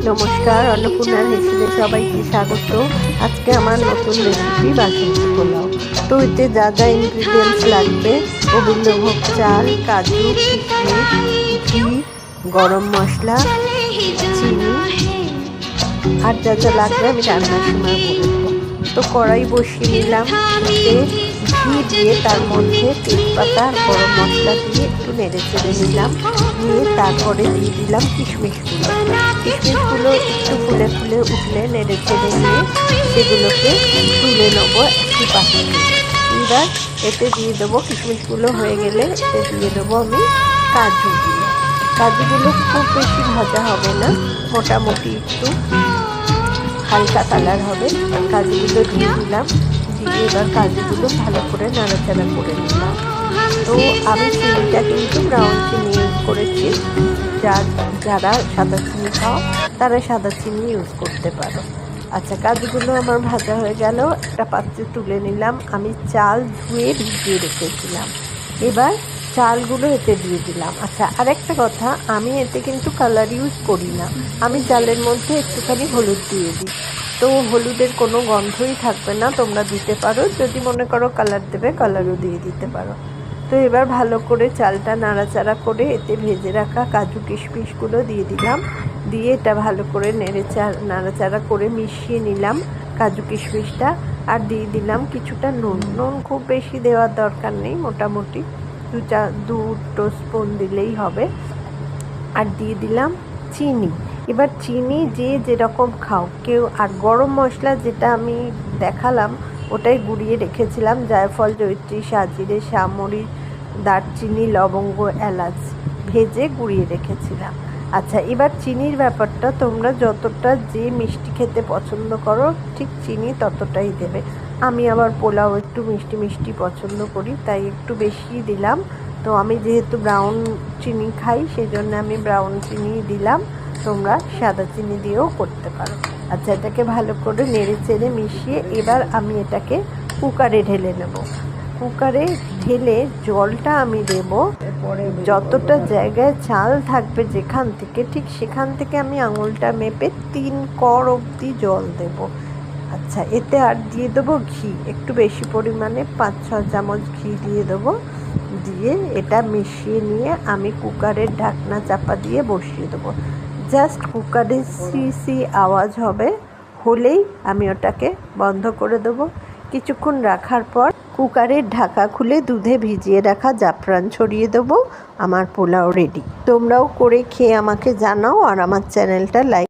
নমস্কার, অন্নপূর্ণার হেসেলে সবাইকে স্বাগত। আজকে আমার নতুন রেসিপি বাসন্তী পোলাও। তো এতে যা যা ইনগ্রিডিয়েন্টস লাগবে: গোবিন্দভোগ চাল, কাজু, কিশমিশ, ঘি, গরম মশলা, চিনি আর যা যা লাগবে আমি রান্নার সময় বলে দেবো। তো কড়াই বসিয়ে নিলাম, ঘি দিয়ে তার মধ্যে তেজপাতা আর গরম মশলা দিয়ে একটু নেড়ে চেড়ে নিলাম। নিয়ে তারপরে দিয়ে দিলাম কিশমিশগুলো একটু ফুলে ফুলে উঠলে নেড়ে চেড়ে নিয়ে সেগুলোকে তুলে নেবো একটু পাশে। এবার এতে দিয়ে দেবো, কিশমিশগুলো হয়ে গেলে এতে দিয়ে দেবো আমি কাজুগুলো খুব বেশি ভাজা হবে না, মোটামুটি একটু হালকা কালার হবে। কাজুগুলো দিয়ে দিলাম, দিয়ে এবার কাজুগুলো ভালো করে নাড়াচাড়া করে নিলাম। তো আমি চিনিটা কিন্তু ব্রাউন চিনি ইউজ করেছি। যারা সাদা চিনি খাও তারা সাদা চিনি ইউজ করতে পারো। আচ্ছা, কাজুগুলো আমার ভাজা হয়ে গেল, একটা পাত্রে তুলে নিলাম। আমি চাল ধুয়ে ভিজিয়ে রেখেছিলাম, এবার চালগুলো এতে দিয়ে দিলাম। আচ্ছা, আরেকটা কথা, আমি এতে কিন্তু কালার ইউজ করি না, আমি চালের মধ্যে একটুখানি হলুদ দিয়ে দিই। তো হলুদের কোনো গন্ধই থাকবে না, তোমরা দিতে পারো, যদি মনে করো কালার দেবে কালারও দিয়ে দিতে পারো। তো এবার ভালো করে চালটা নাড়াচাড়া করে এতে ভেজে রাখা কাজু কিশমিশগুলো দিয়ে দিলাম। দিয়ে এটা ভালো করে নাড়াচাড়া করে মিশিয়ে নিলাম কাজু কিশমিশটা। আর দিয়ে দিলাম কিছুটা নুন খুব বেশি দেওয়ার দরকার নেই, মোটামুটি 2 স্পুন দিলেই হবে। আর দিয়ে দিলাম চিনি। এবার চিনি যে যেরকম খাও কেউ। আর গরম মশলা যেটা আমি দেখালাম ওটাই গুঁড়িয়ে রেখেছিলাম, জায়ফল, জয়িত্রী, সাজিরে, সামরিচ, দারচিনি, লবঙ্গ, এলাচ ভেজে গুঁড়িয়ে রেখেছিলাম। আচ্ছা, এবার চিনির ব্যাপারটা, তোমরা যতটা যে মিষ্টি খেতে পছন্দ করো ঠিক চিনি ততটাই দেবে। আমি আবার পোলাও একটু মিষ্টি মিষ্টি পছন্দ করি, তাই একটু বেশি দিলাম। তো আমি যেহেতু ব্রাউন চিনি খাই সেই জন্য আমি ব্রাউন চিনি দিলাম, তোমরা সাদা চিনি দিয়েও করতে পারো। আচ্ছা, এটাকে ভালো করে নেড়ে চেড়ে মিশিয়ে এবার আমি এটাকে কুকারে ঢেলে নেব। কুকারে ঢেলে জলটা আমি দেব যতটা জায়গায় চাল থাকবে যেখান থেকে, ঠিক সেখান থেকে আমি আঙুলটা মেপে 3 কড় অবধি জল দেব। আচ্ছা, এতে আর দিয়ে দেবো ঘি, একটু বেশি পরিমাণে 5-6 চামচ ঘি দিয়ে দেবো। দিয়ে এটা মিশিয়ে নিয়ে আমি কুকারের ঢাকনা চাপা দিয়ে বসিয়ে দেবো। জাস্ট কুকারে সি আওয়াজ হলেই আমি ওটাকে বন্ধ করে দেবো। কিছুক্ষণ রাখার পর কুকারের ঢাকা খুলে দুধে ভিজিয়ে রাখা জাফরান ছড়িয়ে দেবো। আমার পোলাও রেডি। তোমরাও করে খেয়ে আমাকে জানাও আর আমার চ্যানেলটা লাইক